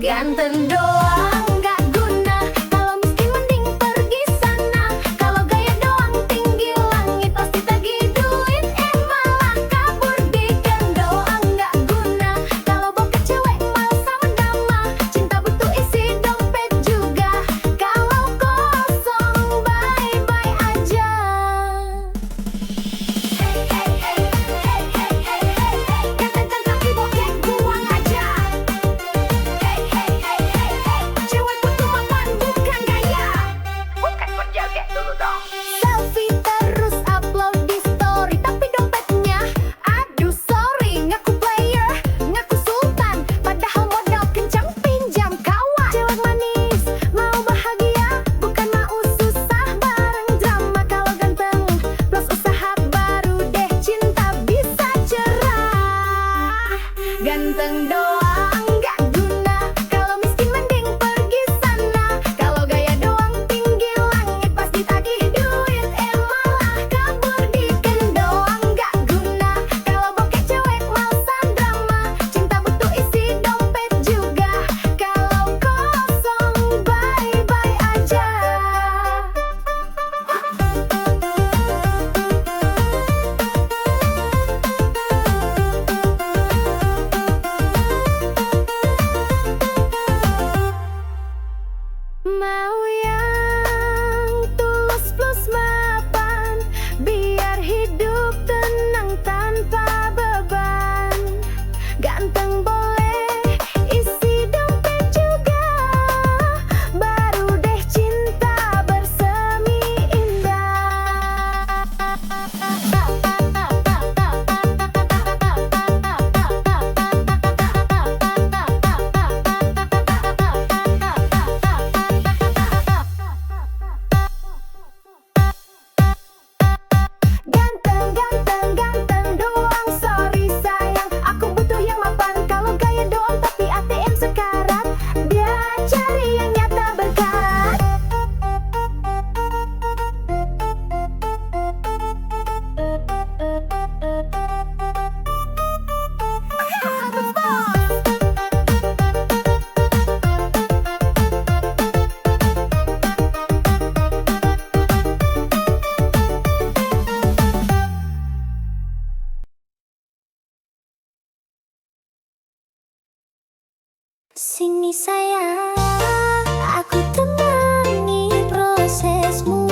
Ganteng doang gak guna, kalau miskin mending pergi sana. Kalau gaya doang tinggi langit, pasti tagih duit malah kabur. Bikin doang gak guna, kalau bokeh cewek malah sama drama. Cinta butuh isi dompet juga, kalau kosong bye-bye aja. Hey hey hey hey hey hey hey hey, ganteng tapi bokeh buang aja. Hey hey hey hey hey, cewek butuh mapan bukan gaya. Bukan berjoget dulu dong. Selfie terus upload di story, tapi dompetnya aduh sorry. Ngaku player, ngaku sultan, padahal modal kencang pinjam kawan. Cewek manis mau bahagia, bukan mau susah bareng drama. Kalau ganteng plus usaha baru deh cinta bisa cerah. Ganteng doang gak guna, kalau miskin mending pergi sana. Kalau gaya doang tinggi langit, pasti tagih duit malah kabur. Bikin doang gak guna, kalau bokeh cewek malesan drama. Cinta butuh isi dompet juga, kalau kosong bye-bye aja. Mau yang tulus plus mapan, biar hidup tenang tanpa beban. Ganteng boleh, isi dompet juga, baru deh cinta bersemi indah. Ganteng, ganteng, ganteng doang, sorry sayang. Aku butuh yang mapan, kalau gaya doang tapi ATM sekarat. Dia cari yang nyata berkat. Sini sayang, aku temani prosesmu.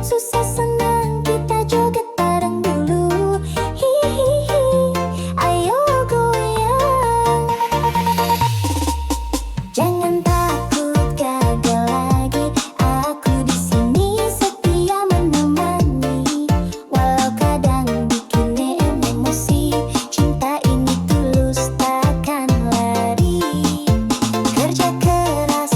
Susah senang kita joget bareng dulu. Hihihi, ayo goyang. Jangan takut gagal lagi, aku di sini setia menemani. Walau kadang bikin emosi, cinta ini tulus takkan lari. Kerja keras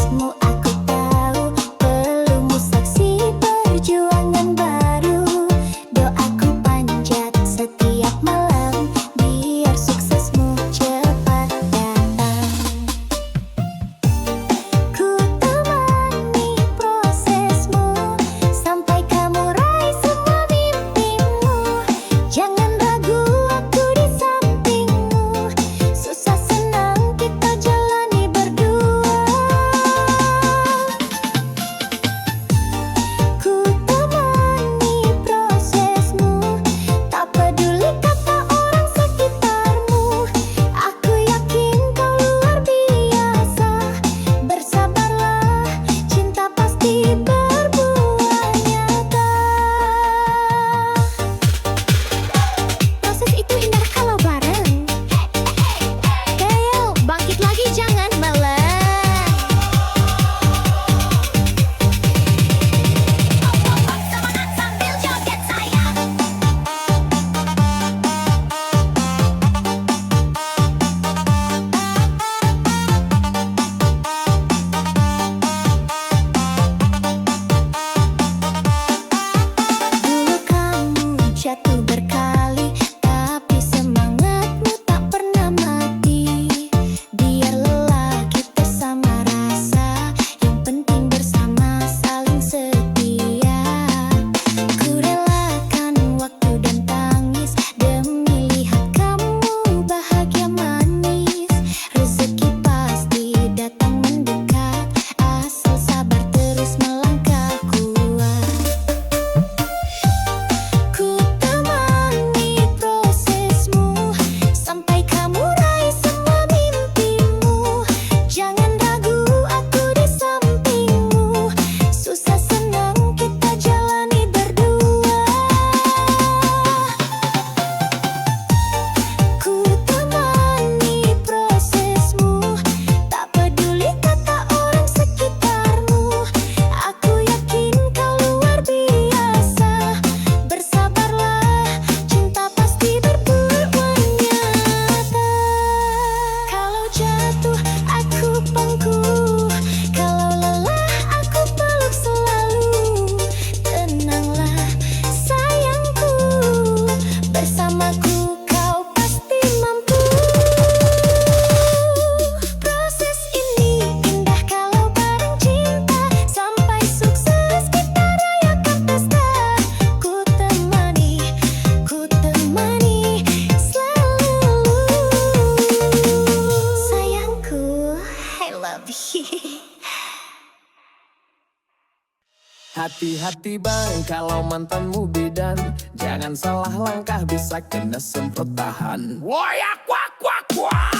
Hati-hati bang, kalau mantanmu bidan, jangan salah langkah bisa kena semprot tahan. Woyak wak wak wak,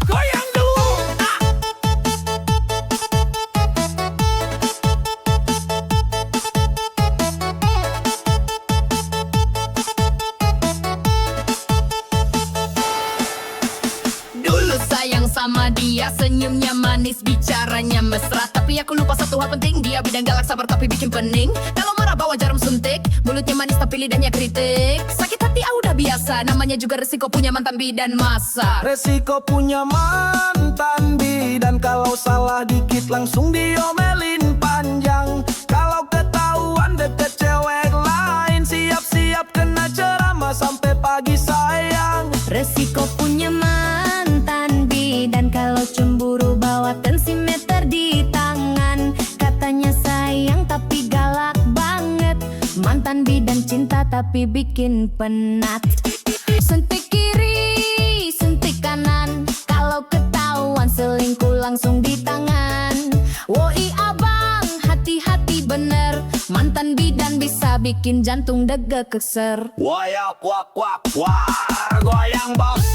goyang dulu. Dulu sayang sama dia, senyumnya manis, bicaranya mesra. Tapi aku lupa satu hal penting, dia bidang galak, sabar tapi bikin pening. Kalau marah bawa jarum suntik, mulutnya manis tapi lidahnya kritik. Sakit hati udah biasa, namanya juga resiko punya mantan bidan masa. Resiko punya mantan bidan, kalau salah dikit langsung diomelin panjang. Kalau ketahuan deket cewek lain, siap-siap kena ceramah sampai pagi sayang. Resiko punya mantan bidan, kalau cemburu bawa tensimeter di tangan. Katanya sayang tapi galak banget, mantan bidan cinta tapi bikin penat. Sentik kiri, sentik kanan, kalau ketahuan selingkuh langsung di tangan. Woi abang, hati-hati bener, mantan bidan bisa bikin jantung deg keser. Woyak wak wak wak, goyang bos.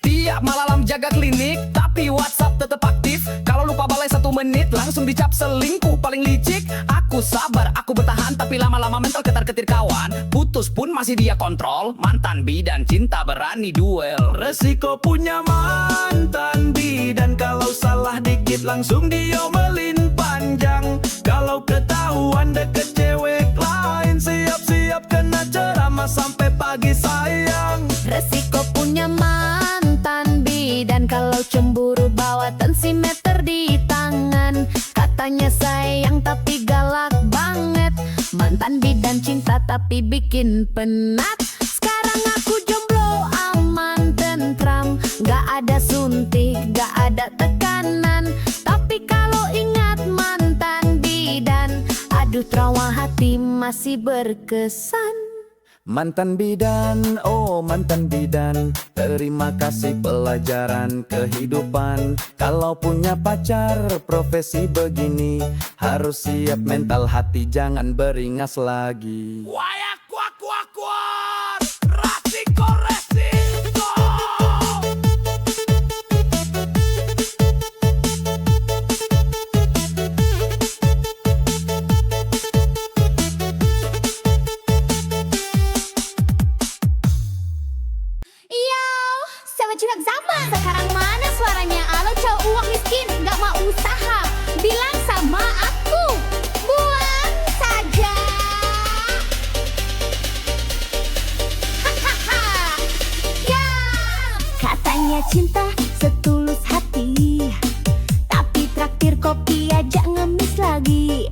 Tiap malam jaga klinik, tapi WhatsApp tetap aktif. Kalau lupa balai 1 menit, langsung dicap selingkuh paling licik. Aku sabar, aku bertahan, tapi lama-lama mental ketar-ketir kawan. Putus pun masih dia kontrol, mantan bidan cinta berani duel. Resiko punya mantan bidan, kalau salah dikit langsung diomelin panjang. Kalau ketahuan deket cewek lain, siap-siap kena ceramah sampai pagi sayang. Resiko punya mantan bidan, kalau cemburu bawa tensimeter di tangan. Katanya sayang tapi galak banget, mantan bidan cinta tapi bikin penat. Sekarang aku jomblo aman tentram, gak ada suntik, gak ada tekanan. Tapi kalau ingat mantan bidan, aduh trauma hati masih berkesan. Mantan bidan, oh mantan bidan, terima kasih pelajaran kehidupan. Kalau punya pacar profesi begini, harus siap mental hati, jangan beringas lagi. Wayak kuak kuak kuak, resiko resiko. Curhat zaman. Sekarang mana suaranya? Alo cowok uang miskin, gak mau usaha, bilang sama aku, buang saja. Hahaha. Ya. Katanya cinta setulus hati, tapi traktir kopi aja ngemis lagi.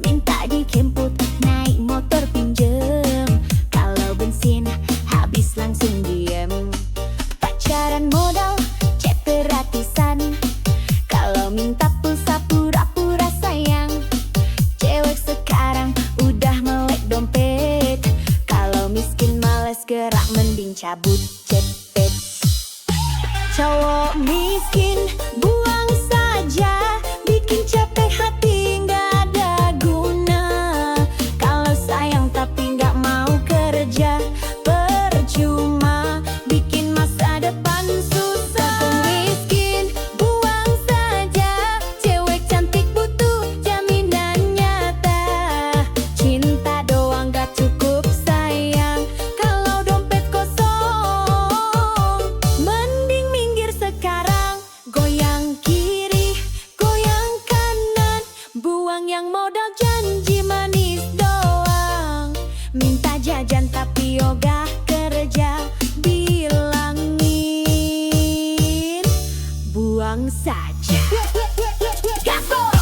Minta dijemput naik motor pinjem, kalau bensin habis langsung diem. Pacaran modal, cek gratisan, kalau minta pulsa pura-pura sayang. Cewek sekarang udah melek dompet, kalau miskin males gerak mending cabut cepet. Cowok miskin buang saja, bikin capek hati nggak ada guna. Kalau sayang tapi nggak mau kerja, percuma bikin masa depan susah. Miskin buang saja, cewek cantik butuh jaminan nyata. Cinta doang gak cukup sayang, kalau dompet kosong. Mending minggir sekarang, goyang kiri, goyang kanan, buang yang modal janji manis doang. Minta jajan tapi ogah kerja, bilangin buang saja. Gaspol!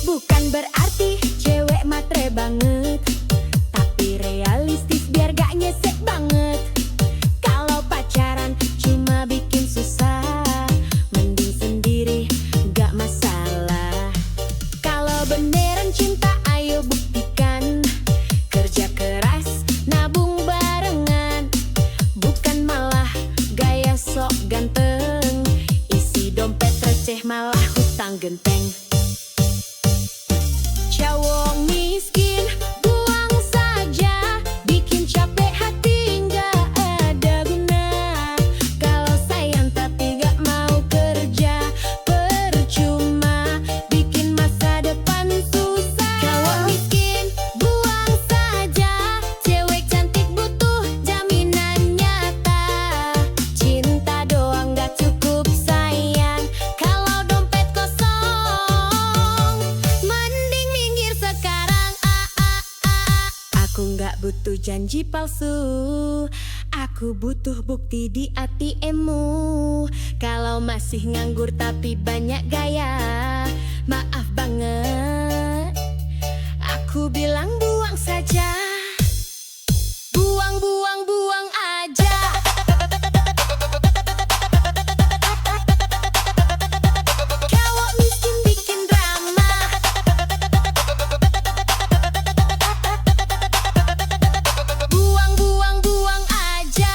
Bukan berarti cewek matre genteng. Cowok miskin buang saja, bikin capek hati nggak ada guna. Kalau sayang tapi nggak mau kerja, percuma bikin masa depan susah. Cowok miskin buang saja, cewek cantik butuh jaminan nyata. Cinta doang nggak cukup sayang, kalau dompet kosong mending minggir sekarang. Aku nggak butuh janji palsu, aku butuh bukti di ATM-mu. Kalau masih nganggur tapi banyak gaya, maaf banget, aku bilang buang saja. Buang, buang, buang aja. Cowok miskin bikin drama, buang, buang, buang aja.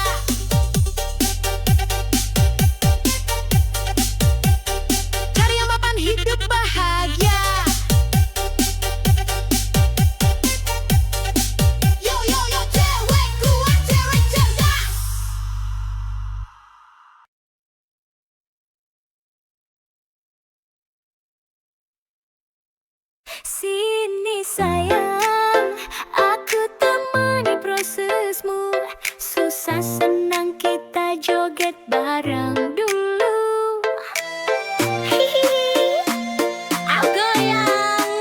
Cari yang mapan hidup bahagia. Yo yo yo, cewek kuat, cewek cerdas. Sini sayang, aku temani prosesmu. Susah senang kita joget bareng dulu. Hihihi, aku goyang.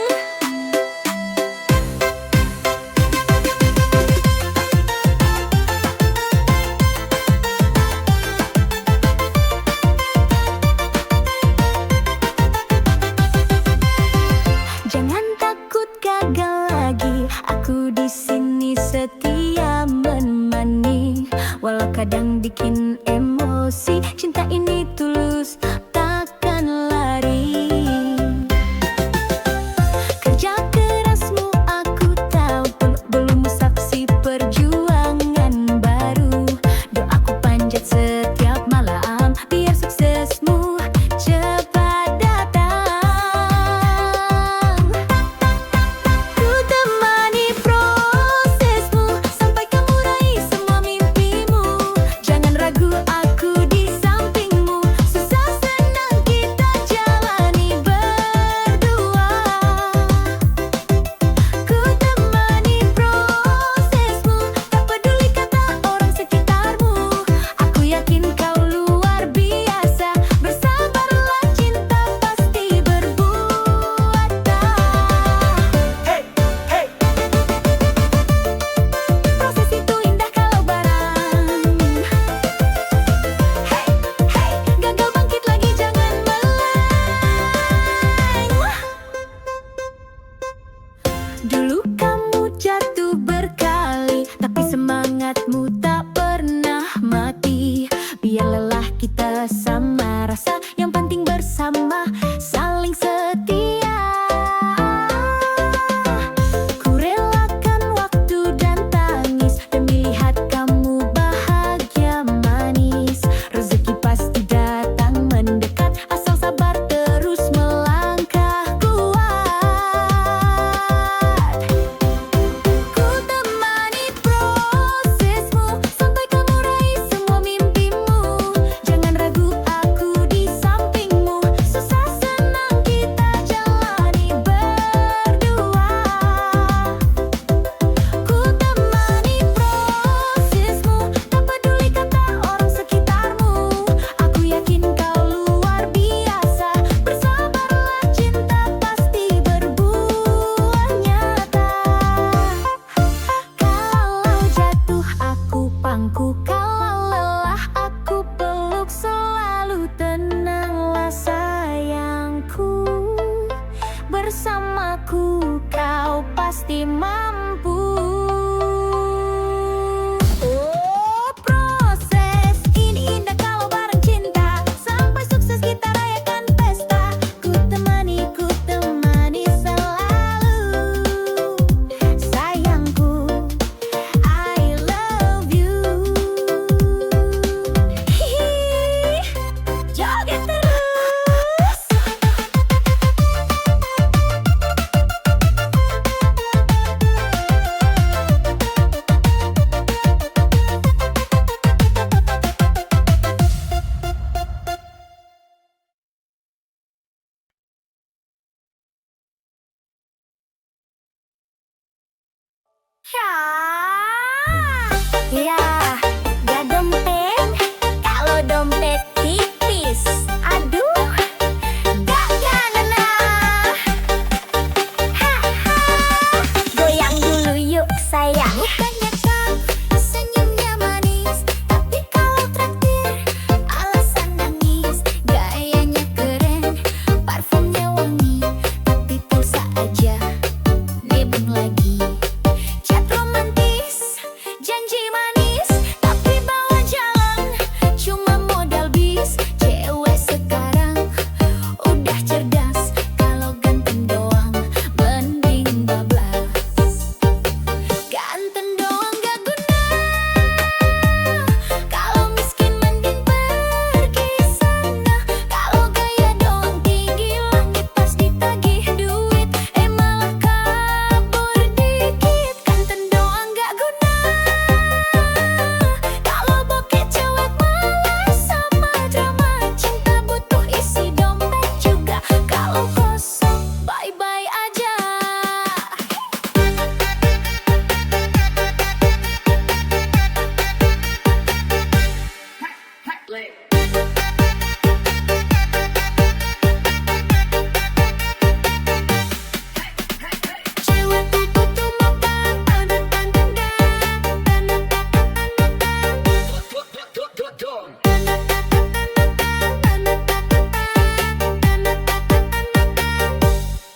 Jangan takut gagal lagi, aku di sini setia menemani. Walau kadang bikin emosi, cinta ini tulus, takkan lari. Kerja kerasmu aku tahu, peluk-belum saksi perjuangan baru. Doaku panjat setiap malam, biar suksesmu cepat datang. Ku temani prosesmu sampai kamu raih semua mimpimu. Jangan ragu, aku di sampingmu. Susah senang kita jalani berdua. Ku temani prosesmu, tak peduli kata orang sekitarmu. Aku yakin kau luar biasa, bersabarlah, cinta pasti berbuat Proses itu indah kalau bareng. Gagal bangkit lagi, jangan meleng. Dulu kamu jatuh berkali, tapi semangatmu tak pernah mati. Biar lelah kita sama rasa, yang penting bersama, saling setia. Ku relakan waktu dan tangis demi lihat kamu bahagia manis. Rezeki pasti datang mendekat, asal sabar terus melangkah kuat. Ku temani prosesmu sampai kamu raih semua mimpimu. Jangan ragu, aku di sampingmu. Susah senang kita jalani berdua. Ku temani prosesmu, tak peduli kata orang sekitarmu. Aku yakin kau luar biasa, bersabarlah, cinta pasti berbuah nyata. Kalau jatuh aku pangku, kalau lelah aku peluk, selalu tenanglah sayangku. Bersamaku kau pasti mampu. Oh, proses ini indah kalau bareng cinta, sampai sukses kita rayakan pesta. Ku temani selalu. Sayangku, I love you. Hihi, joget terus. Ya, ya, gak dompet. Kalau dompet tipis, aduh, gak kena. Haha, goyang dulu yuk sayang. Bukannya kau senyumnya manis, tapi kalau traktir alasan nangis. Gayanya keren, parfumnya wangi, tapi pulsa aja nebeng lagi. Chat romantis, janji manis, tapi bawa jalan cuma modal bis. Cewek sekarang udah cerdas, kalau ganteng doang mending bablas. Ganteng doang gak guna, kalau miskin mending pergi sana. Kalau gaya doang tinggi langit pas ditagih duit, malah kabur dikit. Ganteng doang gak guna, kalau bokeh cewek malas sama drama. Cinta butuh isi dompet juga, kalau kosong bye-bye aja. Cewekku butuh makan,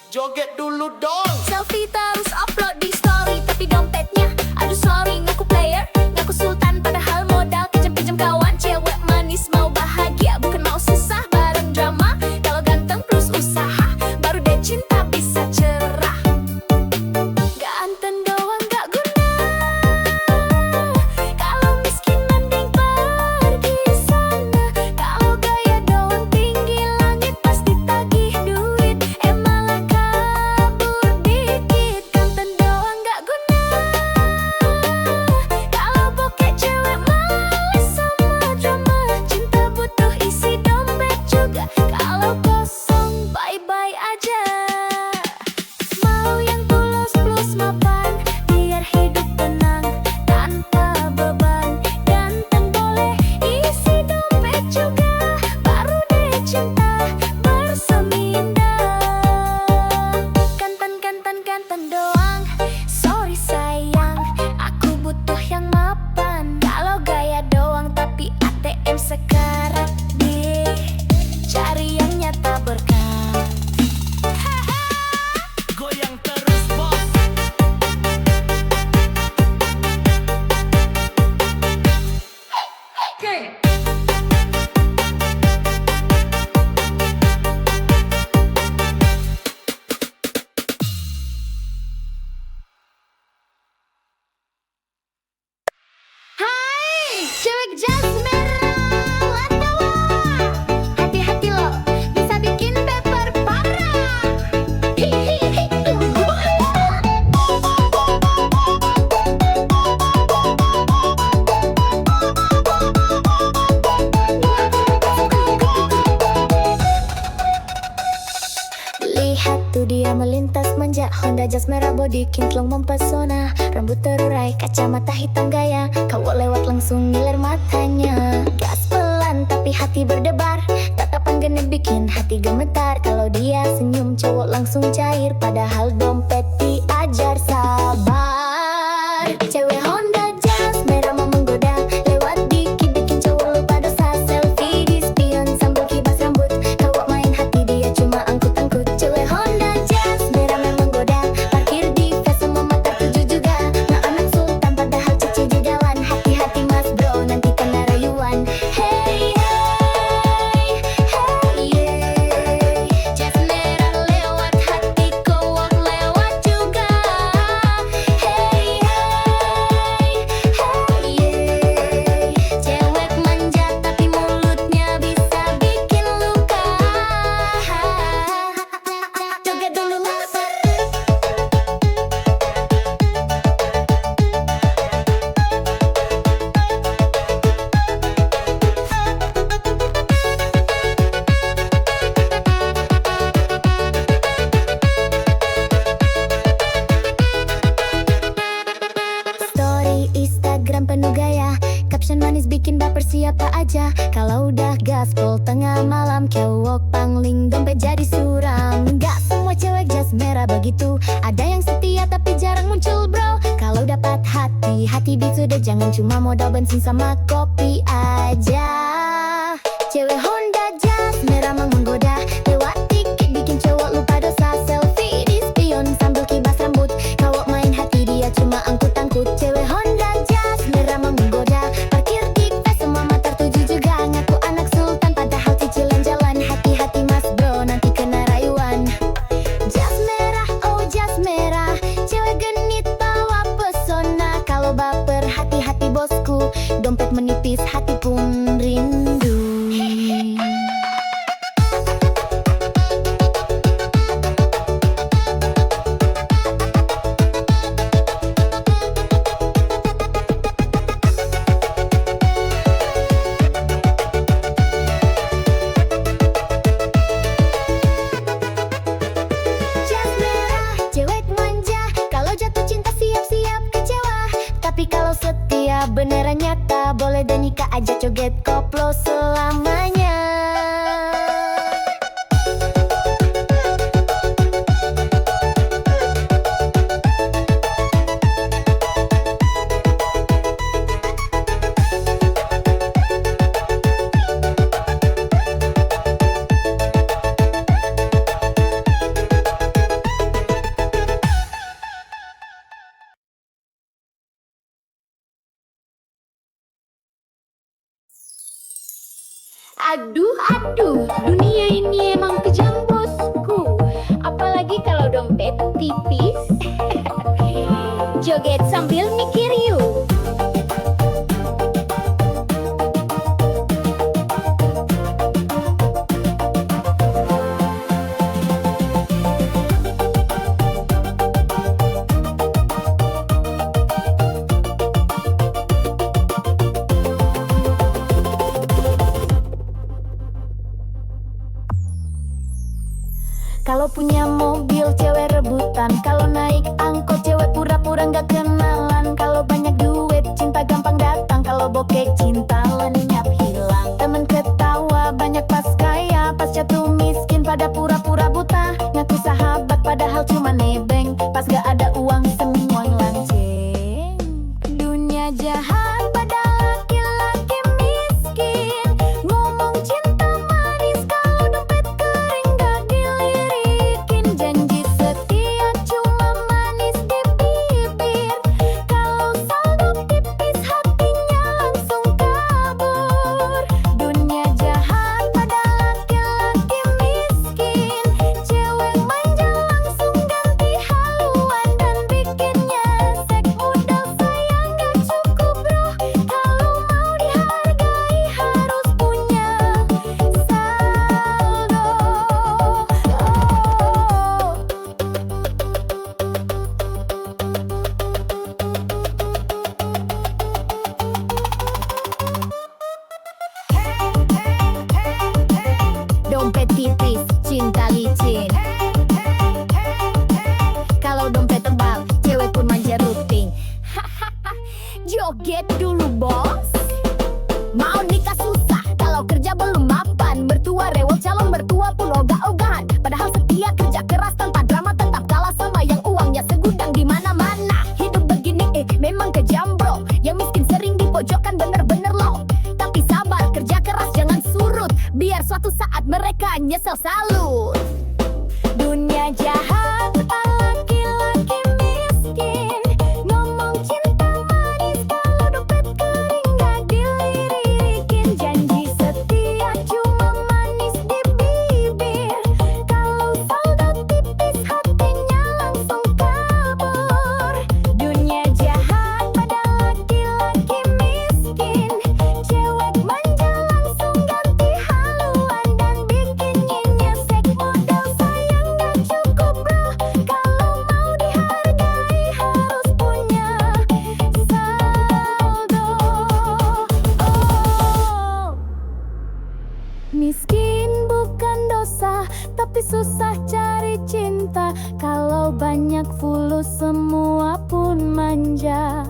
Joget dulu dong. selfie terus upload di story, tapi dompetnya aduh sorry. Ngaku player, ngaku sultan, padahal modal kejam-kejam kawan. Cewek manis mau bahagia, bukan mau susah bareng drama. Kalau ganteng plus usaha, baru deh cinta bisa cerah. Ganteng doang gak guna, kalau miskin mending pergi sana. Kalau gaya doang tinggi langit pas ditagih duit, malah kabur dikit. Ganteng doang gak guna, kalau bokeh cewek malas sama drama. Cinta butuh isi dompet juga, kalau kosong bye-bye aja. Mau yang tulus plus mapan, biar hidup tenang tanpa beban. Ganteng boleh isi dompet juga, baru deh cinta bersemindah. Ganteng doang, sorry sayang, aku butuh yang mapan. Kalau gaya doang tapi ATM sekarat deh, cari yang nyata berkah. Goyang terus bos. Hai, cewek jas merah, watawa. Hati-hati lo, bisa bikin baper parah. Hihihi. Lihat tuh dia melintas manja, Honda jas merah body kinclong mempesona. Rambut terurai, kacamata hitam gaya, cowok lewat langsung ngiler matanya. Gas pelan tapi hati berdebar, tatapan genit bikin hati gemetar. Kalau dia senyum cowok langsung cair, padahal dompet diajar sabar. Cewek Honda jas merah mau menggoda, lewat dikit bikin cowok lupa dosa. Selfie di spion sambil kibas rambut, cowok main hati dia cuma angkut-angkut. Cewek Honda jas merah memang goda, parkir di face sama mata tuju juga. Nah anak sultan padahal cici judawan, hati-hati mas bro nanti kena rayuan. Hey hey hey yeah, jas merah lewat hati cowok lewat juga. bikin baper siapa aja. Kalau udah gaspol tengah malam, cowok pangling dompet jadi suram. Gak semua cewek jas merah begitu, ada yang setia tapi jarang muncul bro. Kalau dapat hati, hati beat sudah, jangan cuma modal bensin sama kopi aja. Cewek Honda jas merah menggoda, lewat tiket bikin cowok lupa dosa. Selfie di spion sambil kibas rambut, cowok main hati dia cuma angkut-angkut. Cewek Honda jas merah menggoda, parkir di tes semua mata tuju juga. Ngaku anak sultan padahal cicilan jalan. Hati-hati mas bro nanti kena rayuan. Jas merah, oh jas merah, cewek genit bawa pesona. Kalau baper hati-hati bosku, dompet menipis hati pun rindu. Jas merah, cewek manja, kalau jatuh cinta siap-siap kecewa. Tapi kalau setia beneran nyata, boleh dan nikah aja joget koplo selamanya. Aduh, aduh, dunia ini emang kejam bosku. Apalagi kalau dompet tipis. Joget sambil mikir yuk. Kalau punya mobil cewek rebutan, kalau naik angkot cewek pura-pura nggak kenalan. Kalau banyak duit cinta gampang datang, kalau bokeh cinta lenyap hilang. Temen ketawa banyak pas kaya, pas jatuh miskin pada pura-pura buta. Ngaku sahabat padahal cuma nebeng, pas gak ada uang semua lanceng. Dunia jahat pada laki-laki miskin, ngomong cinta manis kalau dompet kering gak dilirikin. Janji setia cuma manis di bibir, kalau saldo tipis hatinya langsung kabur. Dunia jahat pada laki-laki miskin, cewek manja langsung ganti haluan dan bikinnya sek. Modal sayang gak cukup bro, kalau mau dihargai harus punya saldo. Dompet tipis, cinta licin. Kalau dompet tebal, cewek pun manja rutin. Joget dulu bos. Mau nikah susah, kalau kerja belum mapan. Mertua rewel, calon mertua pun ogah-ogahan. Padahal setia kerja keras tanpa drama, tetap kalah sama yang uangnya segudang di mana-mana. Hidup begini memang kejam bro, yang miskin sering dipojokkan bener-bener loh. Tapi sabar, kerja keras jangan surut, biar suatu saat mereka nyesel salut. Dunia jahat laki-laki miskin, ngomong cinta manis kalau dompet kering gak dilirikin. Janji setia cuma manis di bibir, kalau saldo tipis hatinya langsung kabur. Dunia jahat pada laki-laki miskin, cewek manja langsung ganti haluan dan bikinnya nyesek. Modal sayang gak cukup bro, kalau mau dihargai harus punya saldo. Oh. Miskin bukan dosa, tapi susah cari cinta. Kalau banyak fulus semua pun manja.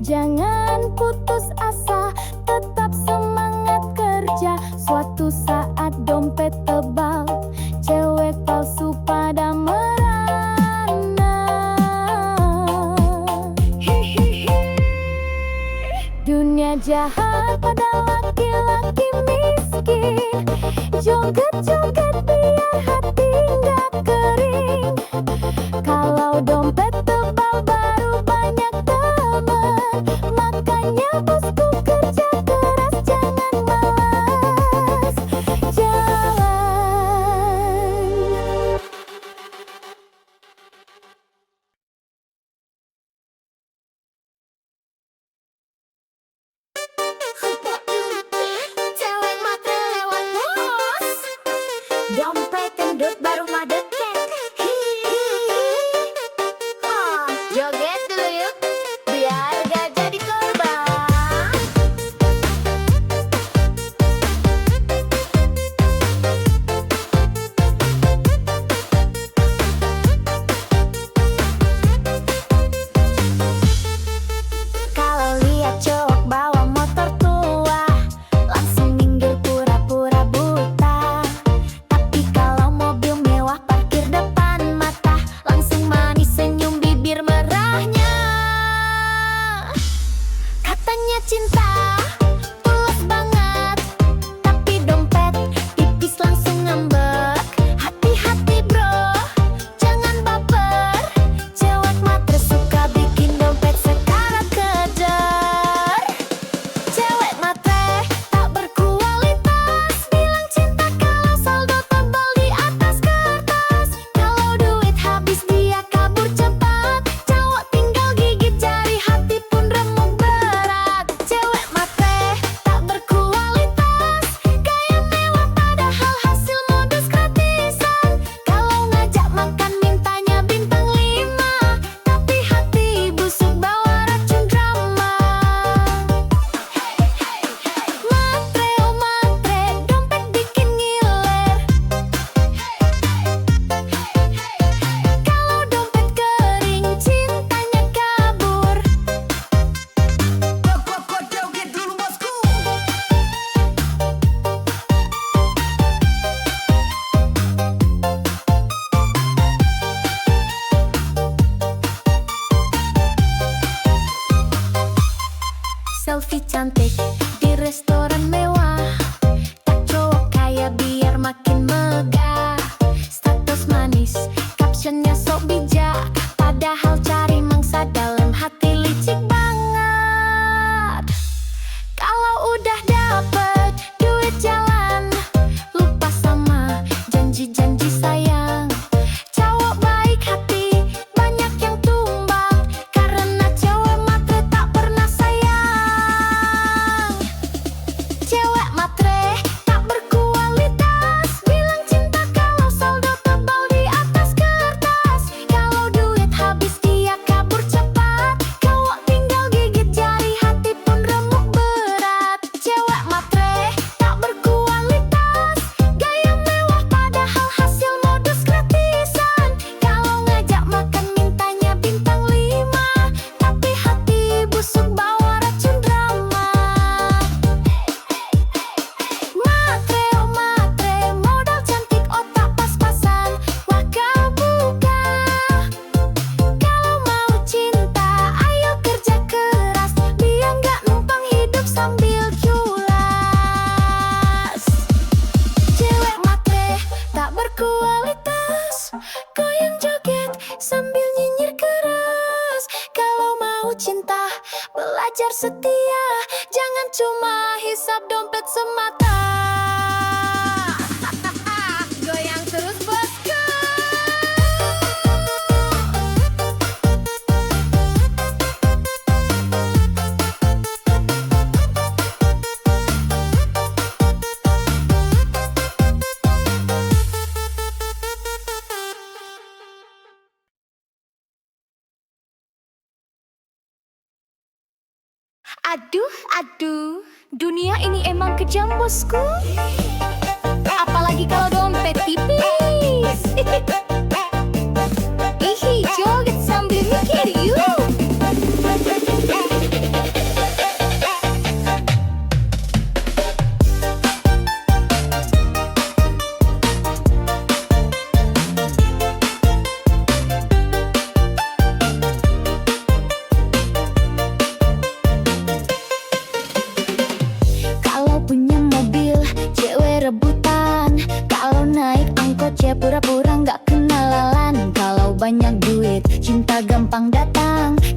Jangan putus asa, tetap jahat pada laki-laki miskin. Joget-joget biar hati nggak kering. Kalau dompet tebal baru banyak teman. Makanya bosku kerja keras, jangan malas jalan. Cewek matre lewat bos. Dompet gendut baru madeket. Joget dulu yuk, biar gak jadi korban. Kalau lihat cowok bawa motor tua, langsung minggir pura-pura buta. Tapi kalau mobil mewah parkir depan mata, langsung manis senyum bibir merahnya. Katanya cinta tulus banget, tapi dompet tipis langsung ngambek. Hati-hati bro, jangan baper. Cewek matre suka bikin dompet sekarat kejar. Cewek matre tak berkualitas, bilang cinta kalau saldo tebal di atas kertas. Kalau duit habis dia kabur cepat, cowok tinggal gigit jari, hati pun remuk berat. Cewek matre tak berkualitas, gaya mewah padahal hasil modus gratisan. Kalau ngajak makan mintanya bintang 5, tapi hati busuk bawa racun drama. Matre oh matre, dompet bikin ngiler. Kalau dompet kering, cintanya kabur. Joget dulu bosku. Selfie cantik di restoran mewah, tak cowok kaya biar makin megah. Status manis, captionnya sok bijak, padahal cari mangsa dalam hati licik banget. Kalau udah dapet duit jalan, lupa sama janji-janji sayang. Cowok baik hati, banyak yang tumbang, karena cewek matre tak pernah sayang. Cewek matre tak berkualitas, bilang cinta kalau saldo tebal di atas kertas. Kalau duit habis dia kabur cepat, cowok tinggal gigit jari, hati pun remuk berat. Cewek matre tak berkualitas, gaya mewah padahal hasil modus gratisan. Kalau ngajak makan mintanya bintang 5, tapi hati busuk bawa racun drama. Matre oh matre, modal cantik otak pas-pasan, wah kau buka. Kalau mau cinta, ayo kerja keras, biar nggak numpang hidup sambil culas. Cewek matre tak berkualitas, goyang joget sambil nyinyir keras. Kalau mau cinta, belajar setia, jangan cuma hisap dompet semata. Goyang terus bosku. Aduh, aduh, dunia ini emang kejam bosku. Apalagi kalau dompet tipis. Ih, joget sambil mikir yuk.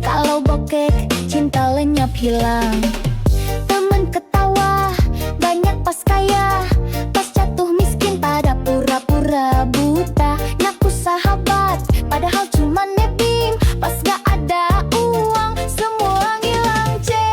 Kalau bokek, cinta lenyap hilang. Temen ketawa, banyak pas kaya, pas jatuh miskin pada pura-pura buta. Ngaku sahabat, padahal cuma nebim. Pas gak ada uang, semua ngilang ceng.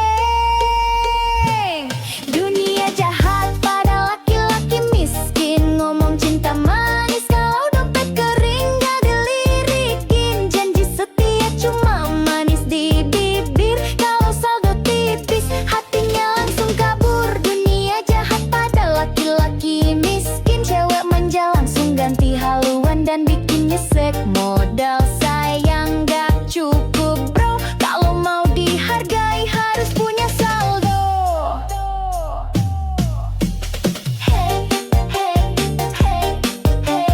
Dunia jahat pada laki-laki miskin. Ngomong cinta manis, kalau dompet kering gak dilirikin. Janji setia cuma manis di bibir, kalau saldo tipis hatinya langsung kabur. Dunia jahat pada laki-laki miskin. Cewek manja langsung ganti haluan dan bikin nyesek. Modal sayang gak cukup bro, kalau mau dihargai harus punya saldo. Hey, hey, hey, hey.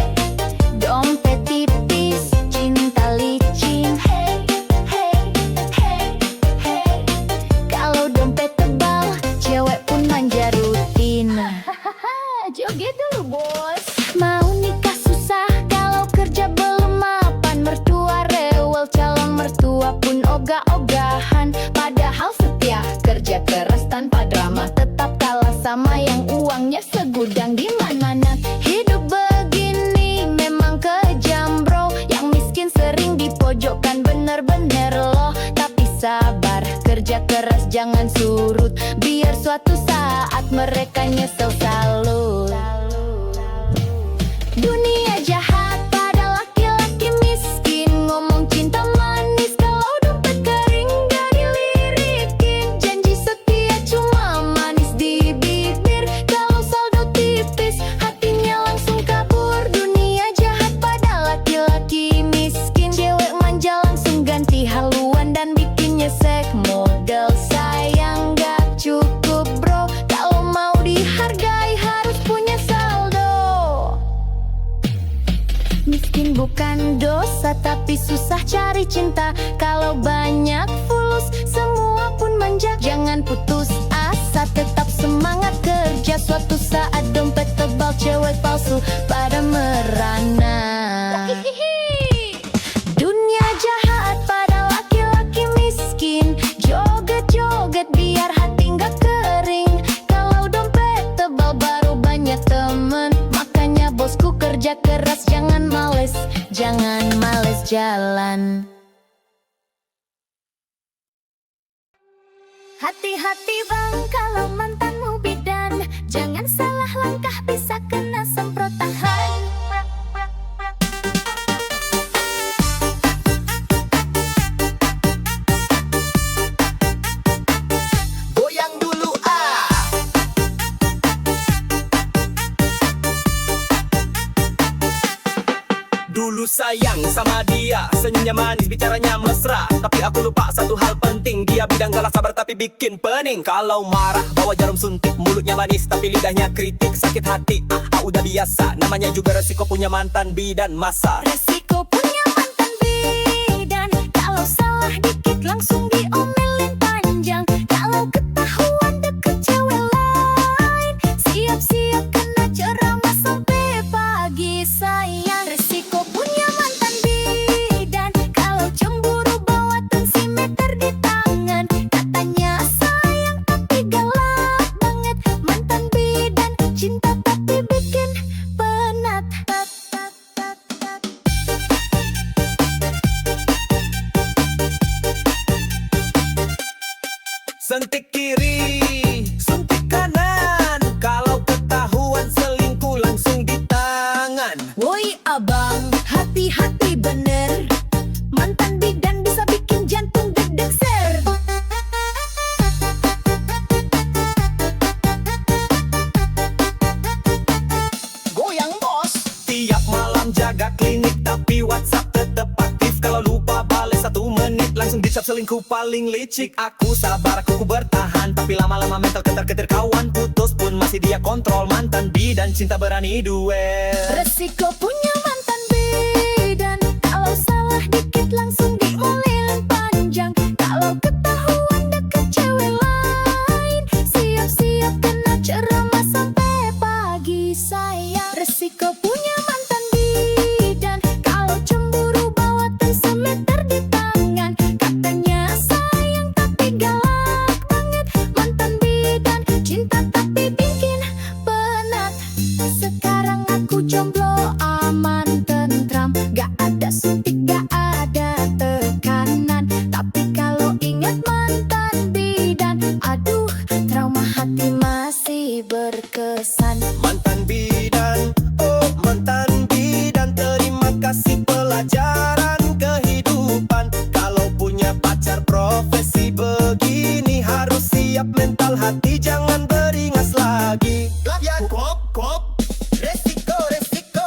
Dompet tipis, cinta licin. Hey, hey, hey, hey. Kalau dompet tebal, cewek pun manja rutin. Joget dulu bos. Mau nikah susah, kalau kerja belum mapan. Mertua rewel, calon mertua pun ogah-ogahan. Padahal setia, kerja keras tanpa drama, tetap kalah sama yang uangnya segudang di mana-mana. Hidup begini memang kejam bro, yang miskin sering dipojokkan bener-bener loh. Tapi sabar, kerja keras jangan surut, biar suatu saat mereka nyesel salut. Dunia jahat pada laki-laki miskin. Ngomong cinta manis, kalau dompet kering gak dilirikin. Janji setia cuma manis di bibir, kalau saldo tipis hatinya langsung kabur. Dunia jahat pada laki-laki miskin. Cewek manja langsung ganti haluan dan bikin nyesek. Modal sayang gak cukup bro, kalau mau dihargai harus punya saldo. Miskin bukan dosa, tapi susah cari cinta. Kalau banyak fulus, semua pun manja. Jangan putus asa, tetap semangat kerja. Suatu saat dompet tebal, cewek palsu pada merana. Dunia jahat pada laki-laki miskin. Joget-joget biar hati gak kering. Kalau dompet tebal baru banyak temen. Makanya bosku kerja keras, jangan males jalan. Hati-hati bang, kalau mantanmu bidan. Jangan salah langkah, bisa kena semprotan. Goyang dulu ah. Dulu sayang sama dia, senyumnya manis, bicaranya mesra. Tapi aku lupa satu hal penting, dia bidang galak sabar tapi bikin pening. Kalau marah bawa jarum suntik, mulutnya manis tapi lidahnya kritik. Sakit hati, udah biasa, namanya juga resiko punya mantan bidan masa. Resiko punya mantan bidan, kalau salah dikit langsung diomelin panjang. Kalau ketahuan deket cewek lain, siap-siap kena ceramah sampai pagi sayang. Resiko punya mantan bidan, kalau cemburu bawa tensimeter di tangan. Katanya sayang tapi galak banget. Mantan bidan, cinta tapi bikin penat. Sentik kiri, suntik kanan. Kalau ketahuan selingkuh langsung di tangan. Woi abang, hati-hati bener. Mantan bidan bisa bikin jantung deg-deg ser. Goyang bos. Tiap malam jaga klinik tapi WhatsApp tetep aktif. Kalau lupa bales 1 menit langsung dicap selingkuh paling licik. Aku sabar, aku bertahan, tapi lama-lama mental ketar-ketir kawan. Putus pun masih dia kontrol. Mantan bidan cinta berani duel. Resiko punya mantan bidan, kalau salah dikit langsung diomelin panjang. Kalau ketahuan deket cewek lain, siap-siap kena ceramah sampai pagi sayang. Resiko punya mantan bidan, kalau cemburu bawa tensimeter di tangan. Katanya profesi begini harus siap mental hati, jangan beringas lagi. Ya kop, resiko, resiko.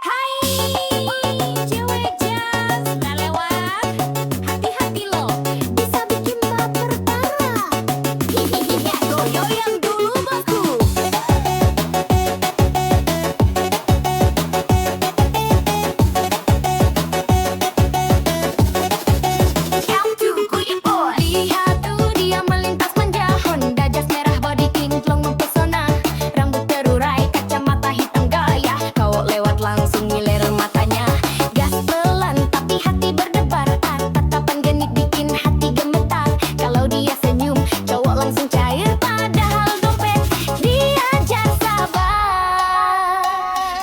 Hai, cewek jas, udah lewat. Hati-hati lo, bisa bikin baper parah. Hihihi, goyang dulu bosku. Lihat tuh dia melintas manja, Honda jas merah body kinclong mempesona, rambut terurai, kacamata hitam gaya, cowok lewat langsung ngiler matanya. Gas pelan tapi hati berdebar, tatapan genit bikin hati gemetar. Kalau dia senyum, cowok langsung cair, padahal dompet diajar sabar.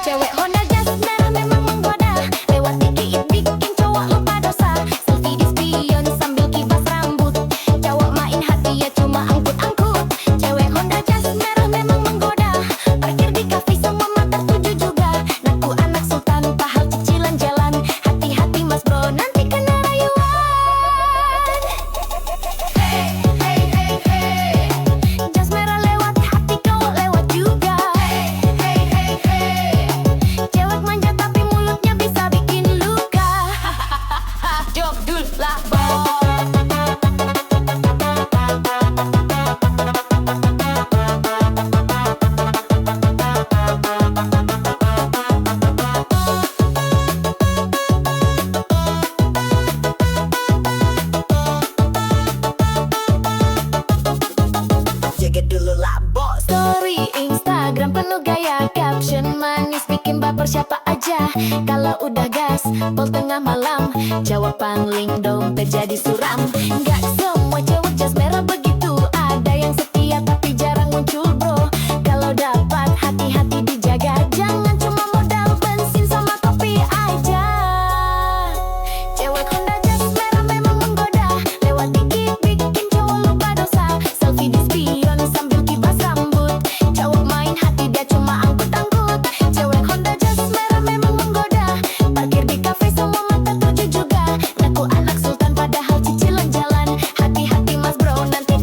Cewek Honda jas merah memang menggoda, lewat dikit bikin cowok lupa dosa. Selfie di spion sambil kibas rambut, cowok main hati ya cuma angkut-angkut. Cewek Honda jas merah memang menggoda, parkir di kafe semua mata tuju juga. Naku anak sultan, pahal cicilan jalan, hati-hati mas bro nanti kena rayuan. Hey, hey, hey, hey, jas merah lewat, hati cowok lewat juga. Hey, hey, hey, hey, cewek manja tapi mulutnya bisa bikin luka. Jogdul lah bos. Jaga dulu lah bos. Story Instagram penuh gaya, caption manis bikin baper siapa aja. Kalau udah gas, pol tengah malam, jawab pangling dompet jadi suram. Gak semua cewek jas merah begitu, ada yang setia tapi jarang muncul bro. Kalau dapat hati-hati dijaga, jangan cuma modal bensin sama kopi aja. Cewek Honda jas merah memang menggoda, lewat dikit bikin cowok lupa dosa. Selfie di spion sambil kibas rambut, cowok main hati dia cuma angkut-angkut. Cewek Honda jas merah memang menggoda, parkir di kafe semua mata tuju juga. Naku anak sultan padahal cicilan jalan, hati-hati mas bro nanti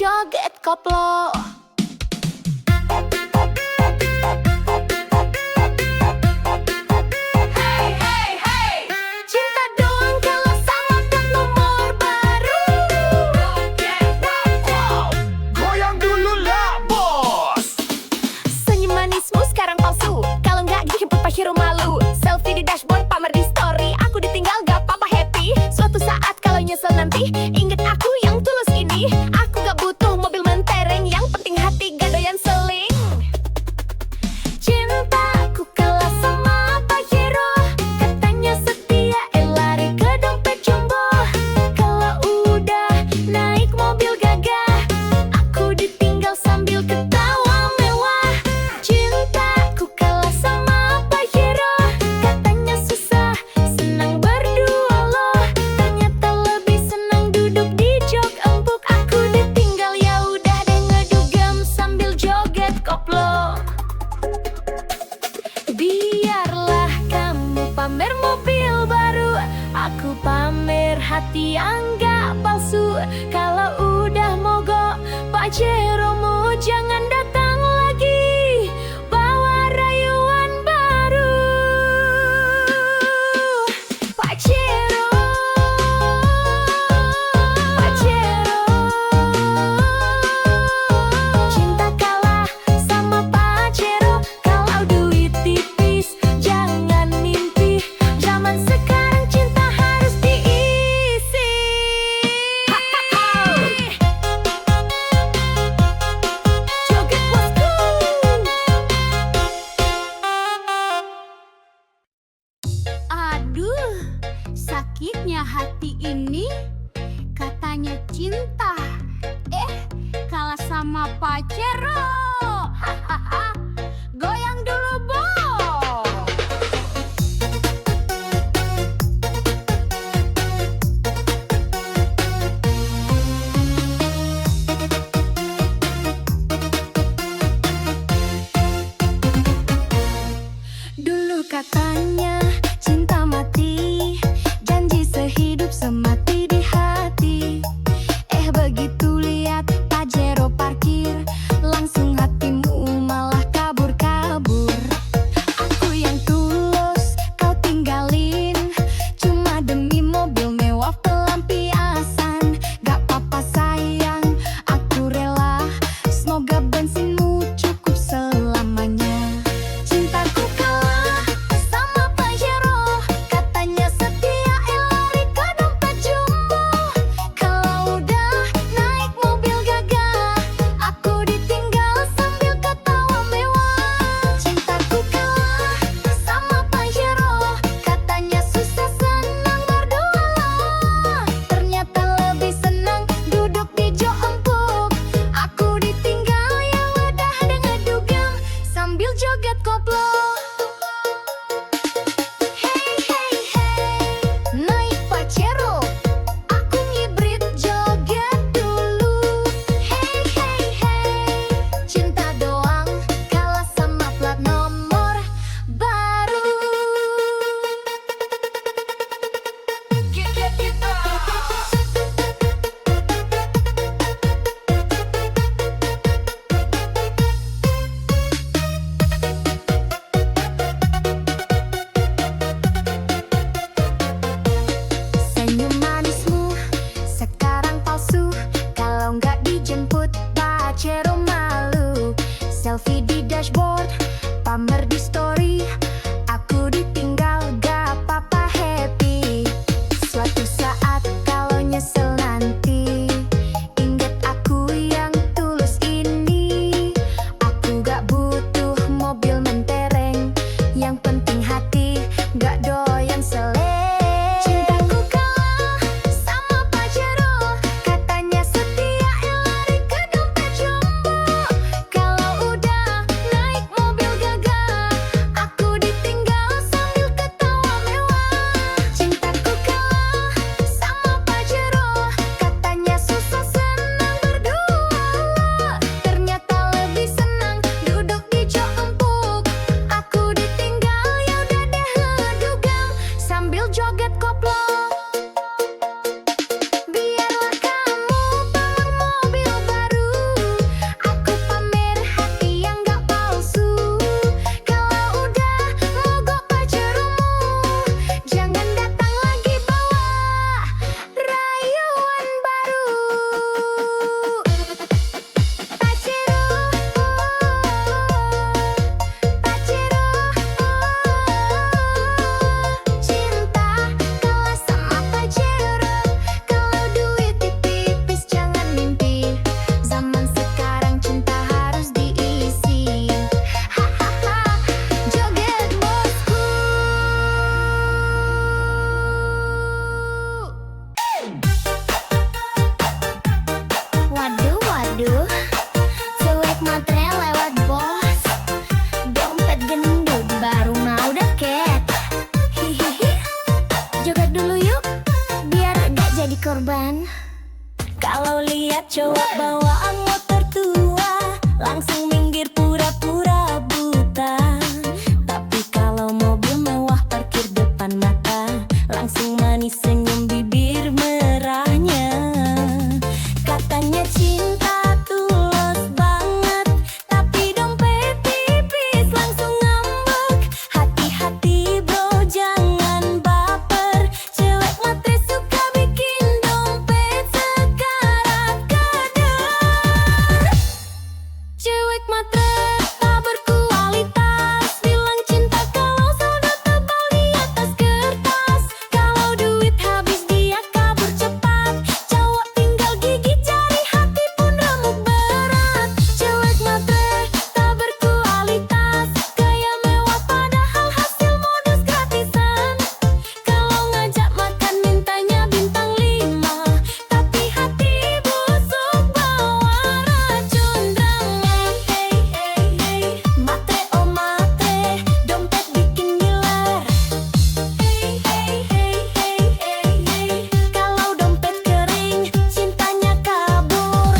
joget koplo. Cinta doang kalau sama plat nomor baru. Goyang dulu lah bos. Senyum manismu sekarang palsu. Kalau nggak dijemput Pak Hiro malu. Selfie di dashboard, pamer di story. Aku ditinggal gak apa-apa happy. Suatu saat kalau nyesel nanti, inget aku yang tulus ini. Aku gak butuh mobil mentereng, yang penting hati gak doyan seling. Cintaku kalah sama Pak Hiro. Katanya setia, lari ke dompet jumbo. Kalau udah naik mobil gagah, aku ditinggal sambil ketawa mewah. Cintaku kalah sama Pak Hiro. Katanya susah, senang berdua loh. Ternyata lebih senang duduk di jok empuk. Aku ditinggal, ya udah deh ngedugem sambil joget koplo. Biarlah kamu pamer mobil baru, aku pamer hati yang gak palsu. Kalau udah mogok Pajeromu jangan datang lagi, bawa rayuan baru. Pajero, Pajero, cinta kalah sama Pajero. Kalau duit tipis jangan mimpi, zaman sekarang cinta harus diisi. Joget bosku. Aduh, sakitnya hati ini. Katanya cinta, kalah sama Pajero. Hahaha, goyang dulu Bo. Dulu katanya cinta mati, janji sehidup semati di hati. Begitu lihat Pajero parkir, langsung hati Cowok bawaan motor tua langsung minggir pura-pura buta. Tapi kalau mobil mewah parkir depan mata, langsung manis senyum bibir merahnya. Katanya cinta tulus banget, tapi dompet tipis langsung ngambek. Hati-hati bro, jangan baper. Cewek matre suka bikin dompet sekarat kadar. Cewek matre tak berkualitas, bilang cinta kalau saldo tebal di atas kertas. Kalau duit habis dia kabur cepat, cowok tinggal gigit jari, hati pun remuk berat. Cewek matre tak berkualitas, gaya mewah padahal hasil modus gratisan. Kalau ngajak makan mintanya bintang 5, tapi hati busuk bawa racun drama. Hey hey hey, matre oh matre, dompet bikin ngiler. Hey hey hey hey hey hey, kalau dompet kering cintanya kabur.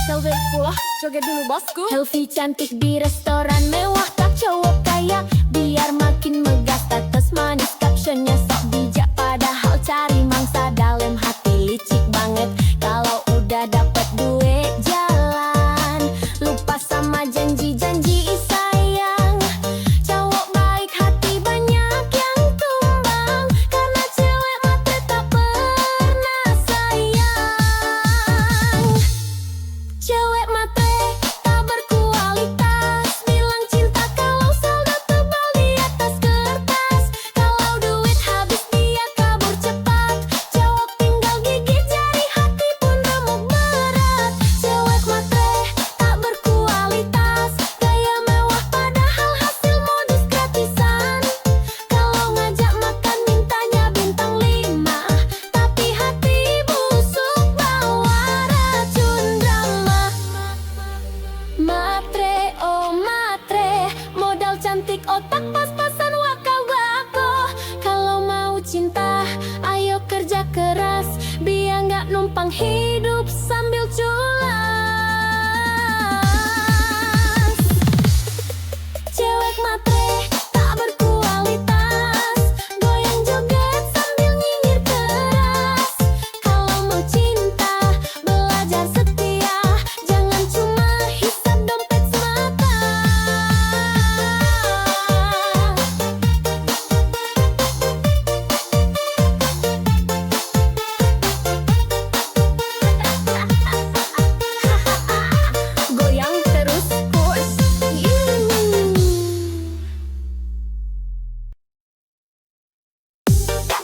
Selfie pula, joget dulu bosku. Selfie cantik di restoran mewah, tak cowok kaya biar makin megah. Status manis, captionnya sok bijak, padahal cari mangsa dalam hati licik banget. Kalau udah dapet duit jalan, lupa sama janji-janji sayang. Cowok baik hati banyak yang tumbang, karena cewek matre tak pernah sayang. Cewek matre tak berkualitas, bilang cinta kalau saldo tebal di atas kertas. Kalau duit habis dia kabur cepat, cowok tinggal gigit jari, hati pun remuk berat. Cewek matre tak berkualitas, gaya mewah padahal hasil modus gratisan. Kalau ngajak makan mintanya bintang 5, tapi hati busuk bawa racun drama. Matre oh matre, modal cantik otak pas-pasan wakal bako. Kalau mau cinta ayo kerja keras, biar nggak numpang hidup sambil culas. Cewek matre tak berkualitas, goyang joget sambil nyinyir keras. Kalau mau cinta belajar setia, jangan cuma hisap dompet semata. Goyang terus push.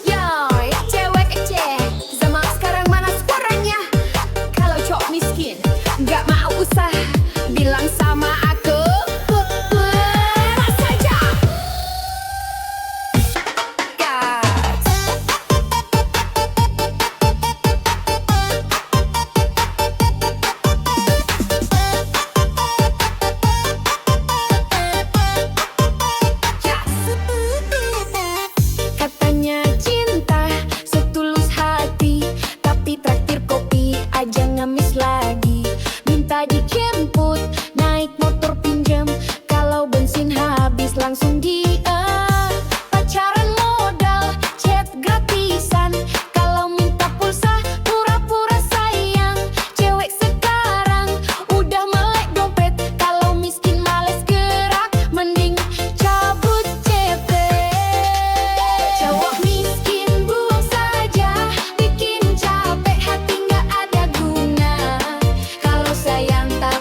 Yoi, cewek ece, zaman sekarang mana suaranya? Kalau cowok miskin, nggak mau usah, bilang sama aku, peras saja. Gas. Katanya cinta setulus hati, tapi traktir kopi aja ngemis lagi. Minta dijemput, naik motor pinjam, kalau bensin habis langsung dia. Pacaran modal, chat gratisan, kalau minta pulsa pura-pura sayang. Cewek sekarang udah melek dompet, kalau miskin males gerak, mending cabut CP. Cowok miskin buang saja, bikin capek hati nggak ada guna. Kalau sayang tak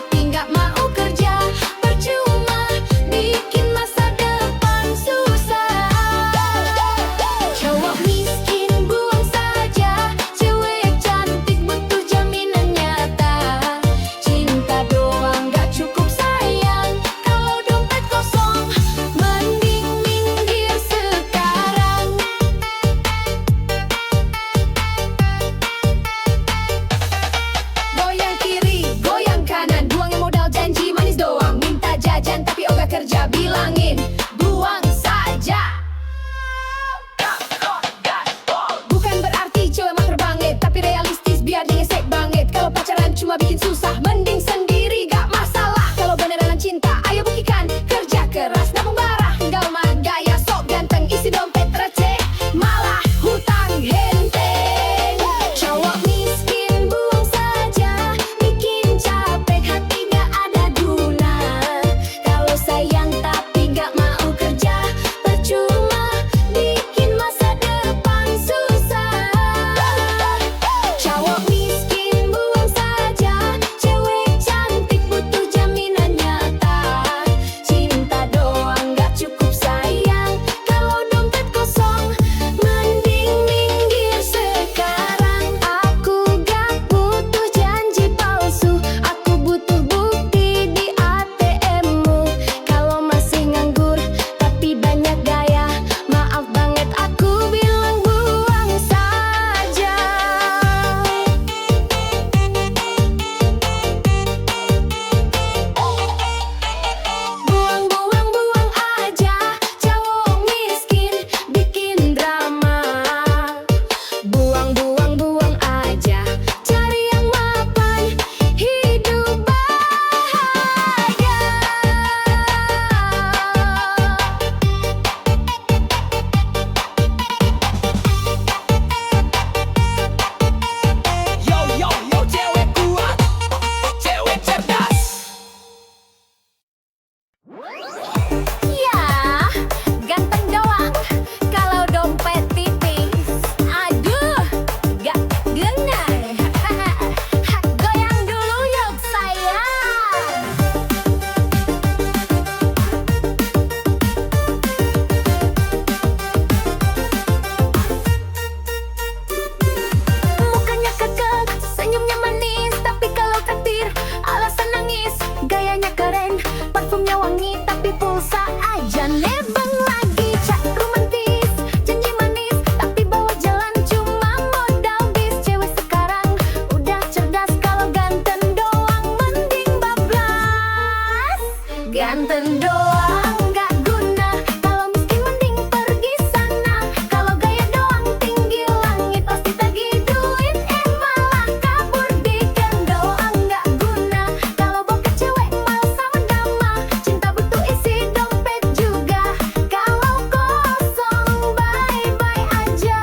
pulsa aja nebeng lagi. Cak romantis, janji manis, tapi bawa jalan cuma modal bis. Cewek sekarang udah cerdas, kalau ganteng doang mending bablas. Ganteng doang nggak guna, kalau miskin mending pergi sana. Kalau gaya doang tinggi langit, pasti tagih duit malah kabur. Bikin doang nggak guna, kalau bokeh cewek malah sama dama. Cinta butuh isi dompet juga, kalau kosong bye-bye aja.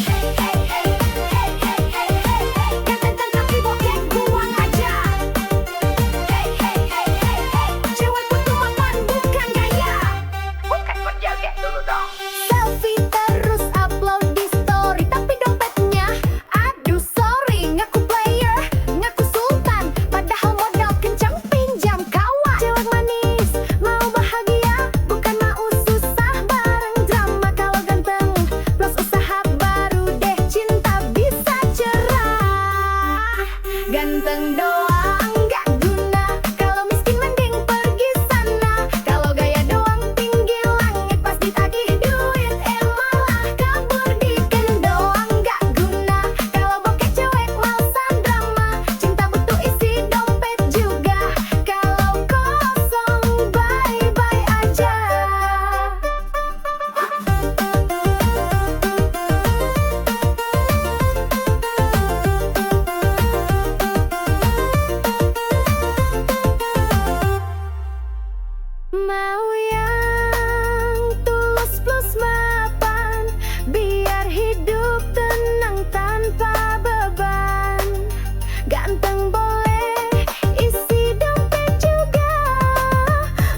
Hey hey hey hey hey hey hey hey, ganteng tapi bokeh buang aja. Hey hey hey hey hey, cewek butuh mapan bukan gaya. Bukan berjoget dulu dong. Selfie terus upload di story, tapi dompetnya aduh sorry. Ngaku player, ngaku sultan, padahal modal kencang pinjam kawan. Cewek manis, mau bahagia, bukan mau susah bareng drama. Kalau ganteng plus usaha baru deh cinta bisa cerah. Ganteng doang nggak guna, kalau miskin mending pergi sana. Kalau gaya doang tinggi langit, pas ditagih duit malah kabur. Diken doang nggak guna, kalau bokeh cewek malesan drama. Cinta butuh isi dompet juga, kalau kosong bye-bye aja. Mau yang tulus plus mapan, biar hidup tenang tanpa beban. Ganteng boleh, isi dompet juga,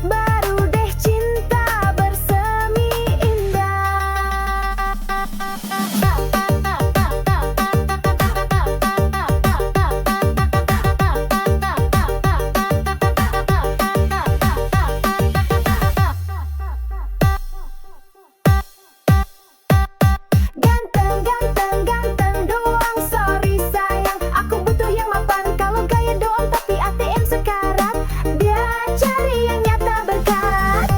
baru deh cinta bersemi indah. Ganteng, ganteng, ganteng doang, sorry sayang, aku butuh yang mapan. Kalau gaya doang tapi ATM sekarat, dia cari yang nyata berkarat.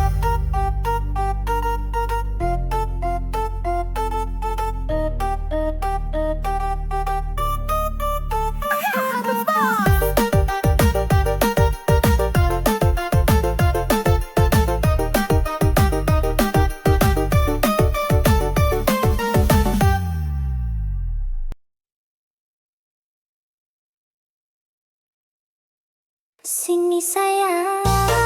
Sini sayang.